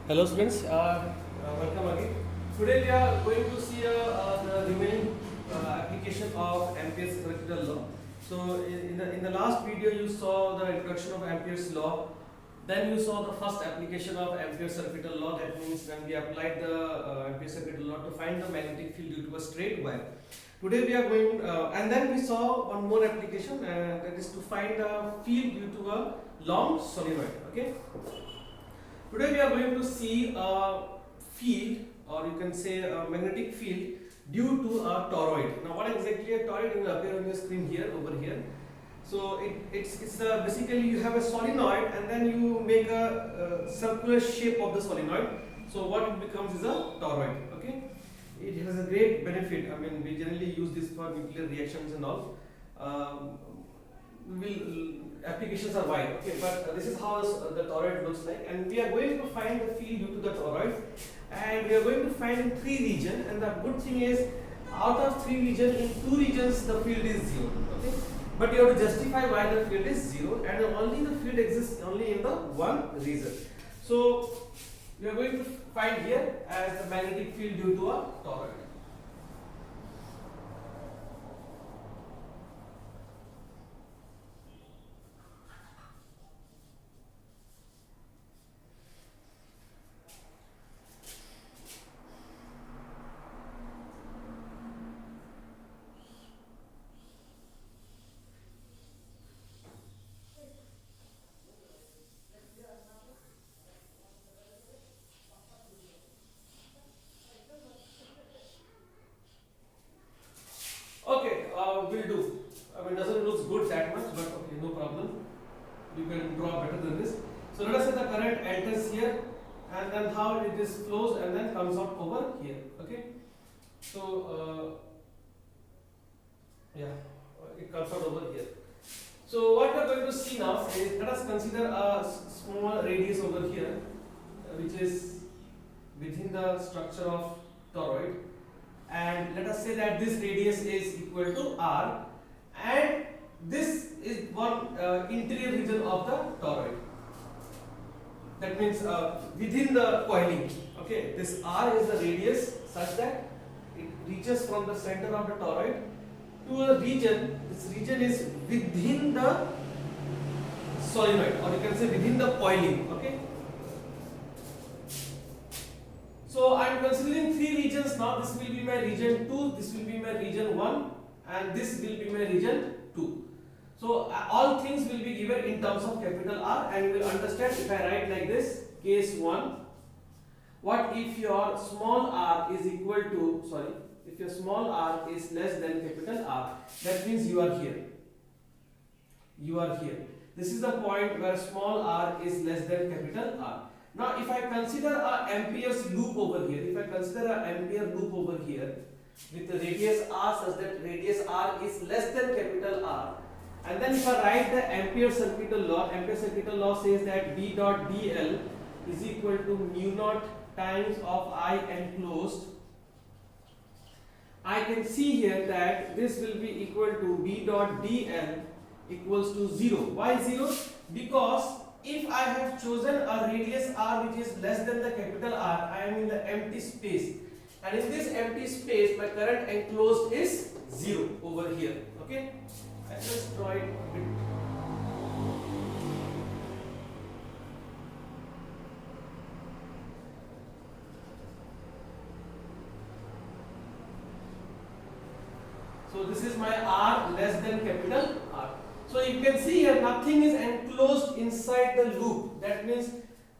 Hello students, welcome again. Today we are going to see the remaining application of Ampere's circuital law. So in the last video you saw the introduction of Ampere's law. Then you saw the first application of Ampere's circuital law. That means when we applied the Ampere's circuital law to find the magnetic field due to a straight wire. Today we are going, and then we saw one more application that is to find a field due to a long solenoid. Okay. Today we are going to see a field, or you can say a magnetic field due to a toroid. Now what exactly a toroid will appear on your screen here, over here. So it's basically you have a solenoid and then you make a circular shape of the solenoid. So what it becomes is a toroid. Okay, it has a great benefit. I mean, we generally use this for nuclear reactions and all. Applications are wide, okay, but this is how the toroid looks like, and we are going to find the field due to the toroid, and we are going to find in three regions. And the good thing is, out of three regions, in two regions the field is zero, okay, but you have to justify why the field is zero, and only the field exists only in the one region. So we are going to find here as the magnetic field due to a toroid. Okay, will do. I mean, doesn't look good that much, but okay, no problem. You can draw better than this. So let us say the current enters here, and then how it is flows and then comes out over here. Okay. So yeah, it comes out over here. So what we are going to see now is, let us consider a small radius over here, which is within the structure of toroid, and let us say that this radius is equal to r, and this is one interior region of the toroid. That means within the coiling. Okay, this r is the radius such that it reaches from the center of the toroid to a region. This region is within the solenoid, or you can say within the coiling. Okay. So I am considering three regions now. This will be my region 2, this will be my region 1, and this will be my region 2. So all things will be given in terms of capital R, and you will understand if I write like this, case 1. What if your small r is equal to, sorry, if your small r is less than capital R? That means you are here. You are here. This is the point where small r is less than capital R. Now, if I consider a Ampere's loop over here, if I consider a Ampere loop over here with the radius r such that radius r is less than capital R, and then if I write the Ampere's circuital law says that B dot dl is equal to mu naught times of I enclosed. I can see here that this will be equal to B dot dl equals to 0. Why 0? Because if I have chosen a radius r which is less than the capital R, I am in the empty space, and in this empty space my current enclosed is 0 over here. Okay, I just draw it a bit. So this is my r less than capital R. So you can see here nothing is enclosed inside the loop. That means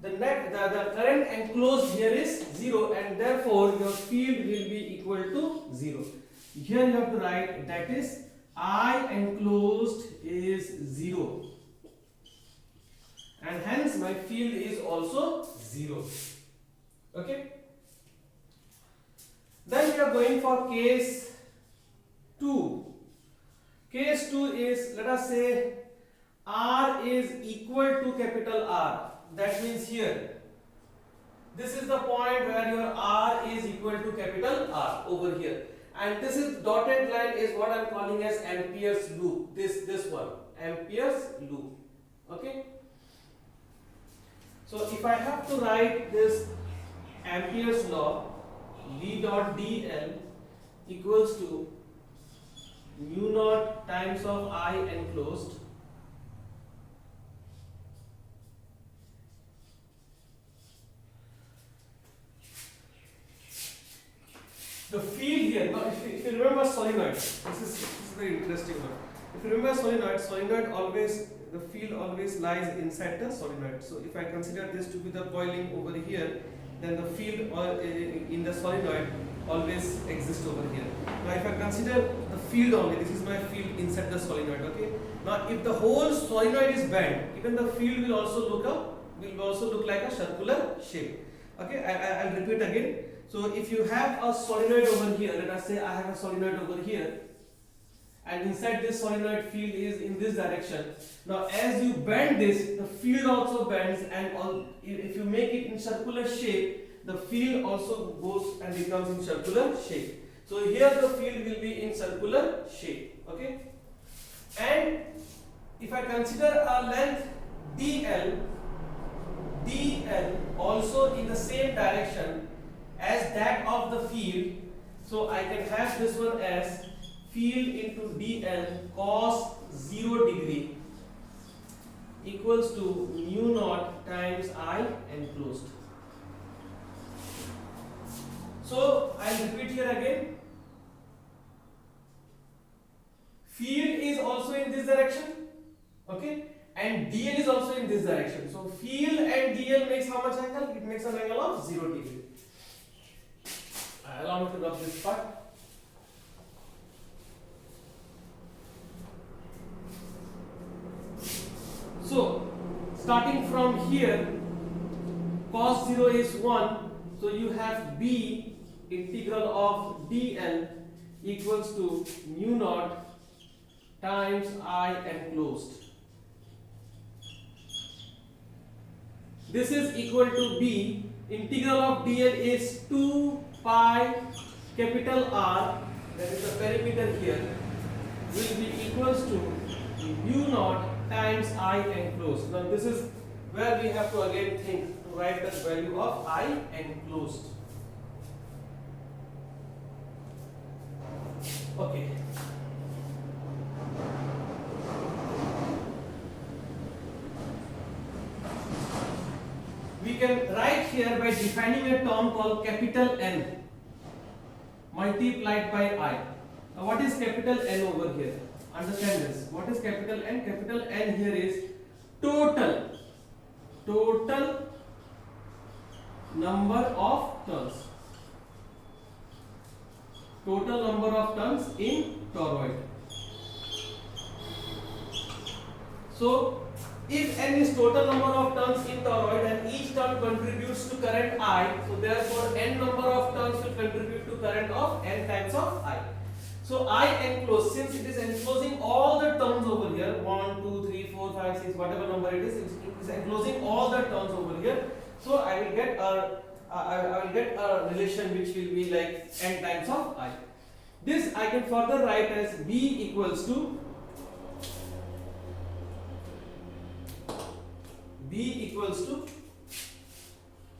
the current enclosed here is 0, and therefore your field will be equal to 0. Here you have to write that is I enclosed is 0, and hence my field is also 0. Okay. Then we are going for case 2. Case 2 is, let us say R is equal to capital R. That means here, this is the point where your R is equal to capital R over here, and this is dotted line is what I am calling as Ampere's loop. This one, Ampere's loop. Okay. So if I have to write this Ampere's law, V dot dl equals to mu naught times of I enclosed the field here. Now if you remember solenoid, this is very interesting one. If you remember solenoid always, the field always lies inside the solenoid. So if I consider this to be the coiling over here, then the field in the solenoid always exists over here. Now if I consider the field only, this is my field inside the solenoid, okay? Now if the whole solenoid is bent, even the field will also look like a circular shape. Okay, I'll repeat again. So if you have a solenoid over here, let us say I have a solenoid over here, and inside this solenoid field is in this direction. Now as you bend this, the field also bends, and if you make it in circular shape, the field also goes and becomes in circular shape. So here the field will be in circular shape, okay? And if I consider a length dl also in the same direction as that of the field, so I can have this one as field into dl cos 0 degree equals to mu naught times I enclosed. So I'll repeat here again. Field is also in this direction, okay, and dl is also in this direction. So field and dl makes how much angle? It makes an angle of 0 degree. Allow me to rub this part. So starting from here, cos 0 is 1, so you have b integral of dl equals to mu naught times I enclosed. This is equal to b, integral of dl is 2 pi capital R, that is the perimeter here, will be equals to mu naught times I enclosed. Now this is where we have to again think to write the value of I enclosed. Okay. We can write here by defining a term called capital N multiplied by I. Now what is capital N over here? Understand this. What is capital N? Capital N here is total number of turns. Total number of turns in toroid. So if N is total number of turns in toroid and each turn contributes to current I, so therefore N number of turns will contribute to current of N times of I. So I enclose, since it is enclosing all the turns over here, 1, 2, 3, 4, 5, 6, whatever number it is enclosing all the turns over here. So I will get a relation which will be like N times of I. This I can further write as B equals to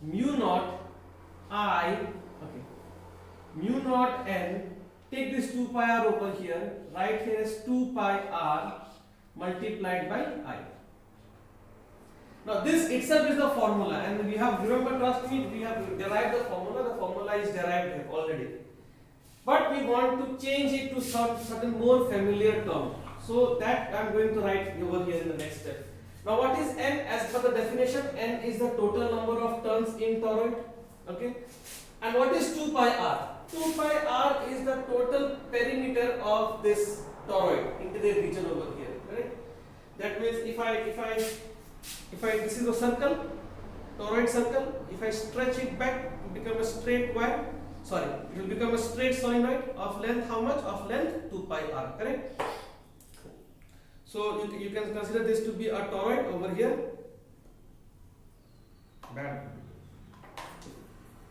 mu naught I, okay, mu naught N. Take this 2 pi r over here, right here is 2 pi r multiplied by I. Now this itself is the formula, and we have, remember, trust me, we have derived the formula is derived here already. But we want to change it to certain more familiar term. So that I am going to write over here in the next step. Now what is N? As per the definition, N is the total number of turns in toroid. Okay. And what is 2 pi r? 2 pi r is the total perimeter of this toroid into the region over here. Correct? That means if I this is a circle, toroid circle. If I stretch it back, it will become a straight wire. Sorry, it will become a straight solenoid of length how much? Of length 2 pi r. Correct? So you can consider this to be a toroid over here. Bad.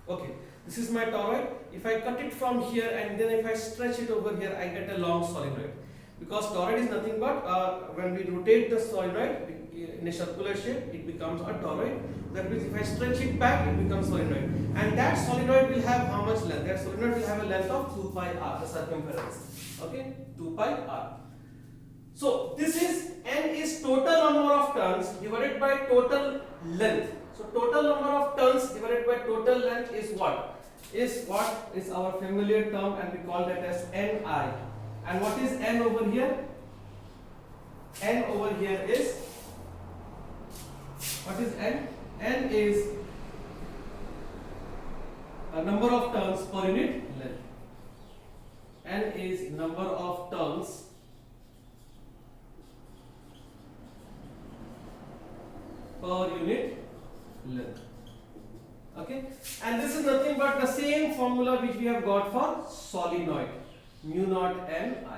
Okay, this is my toroid. If I cut it from here and then if I stretch it over here, I get a long solenoid. Because toroid is nothing but when we rotate the solenoid, in a circular shape, it becomes a toroid. That means if I stretch it back, it becomes solenoid. And that solenoid will have how much length? That solenoid will have a length of 2 pi r, the circumference. Okay, 2 pi r. So this is n is total number of turns divided by total length. So total number of turns divided by total length is what? Is our familiar term, and we call that as Ni. And what is n over here? N over here is, what is n? N is a number of turns per unit length. N is number of turns per unit length. Okay, and this is nothing but the same formula which we have got for solenoid, mu naught n I.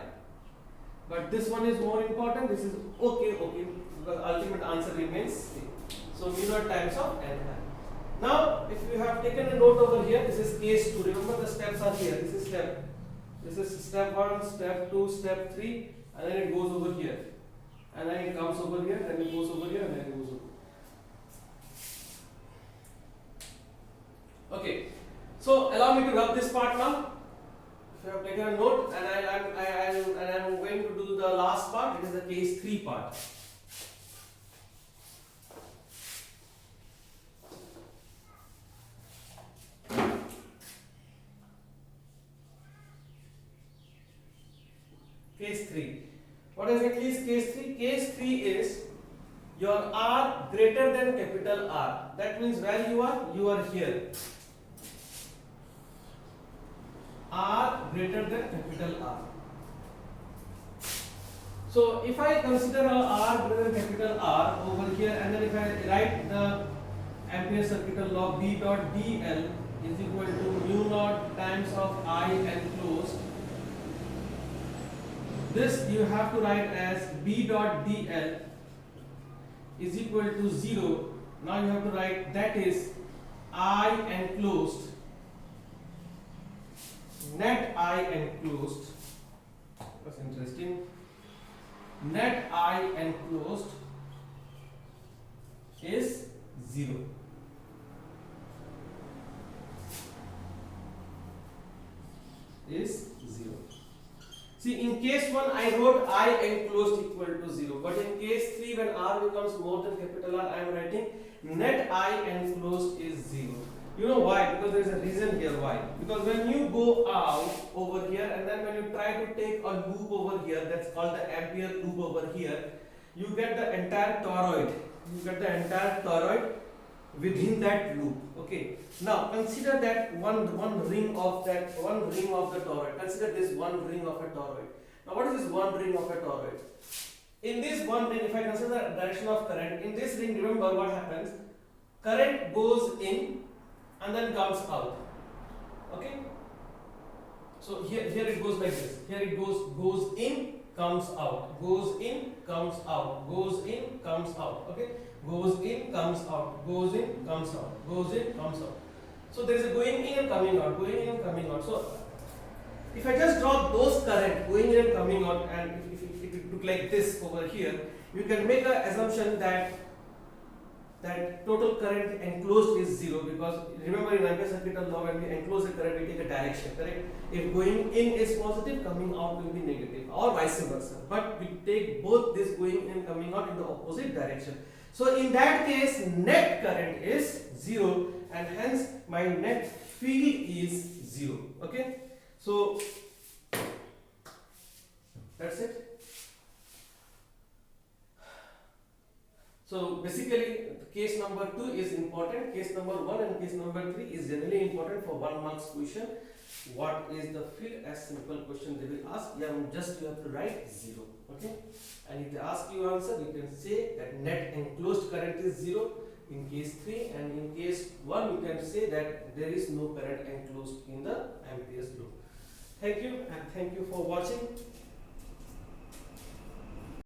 But this one is more important. This is okay, because ultimate answer remains same. So mu naught times of n I. Now, if you have taken a note over here, this is case 2. Remember the steps are here. This is step 1, step 2, step 3, and then it goes over here, and then it comes over here, then it goes over here, and then it goes over. Okay, so allow me to rub this part now. If you have taken a note, and I am going to do the last part. It is the case 3 part. Case 3. What is the case 3? Case 3 is your R greater than capital R. That means where you are here. R greater than capital R. So if I consider a R greater than capital R over here, and then if I write the Ampere circuital law, B dot dl is equal to mu naught times of I enclosed. This you have to write as B dot dl is equal to 0. Now you have to write that is I enclosed, net I enclosed. That's interesting. Net I enclosed is 0. Is 0. See, in case 1 I wrote I enclosed equal to 0, but in case 3 when R becomes more than capital R, I am writing net I enclosed is 0. You know why? Because there is a reason here why. Because when you go out over here, and then when you try to take a loop over here, that's called the Ampere loop over here, you get the entire toroid. You get the entire toroid within that loop. Okay. Now consider that one ring of the toroid. Consider this one ring of a toroid. Now what is this one ring of a toroid? In this one ring, if I consider the direction of current, in this ring, remember what happens? Current goes in and then comes out. Okay. So here it goes like this. Here it goes in, comes out, goes in, comes out, goes in, comes out. Okay. Goes in, comes out, goes in, comes out, goes in, comes out. So there is a going in and coming out, going in and coming out. So if I just draw those current going in and coming out, and if it look like this over here, you can make an assumption that total current enclosed is 0, because remember in Ampere circuital law, when we enclose a current, we take a direction, correct? If going in is positive, coming out will be negative, or vice versa. But we take both this going in and coming out in the opposite direction. So in that case, net current is 0, and hence my net field is 0. Okay, so that's it. So basically, case number 2 is important. Case number 1 and case number 3 is generally important for 1 marks question. What is the field? As simple question they will ask. You have to write 0. Okay, and if they ask you answer, you can say that net enclosed current is 0 in case 3, and in case 1 you can say that there is no current enclosed in the Ampere's loop. Thank you, and thank you for watching.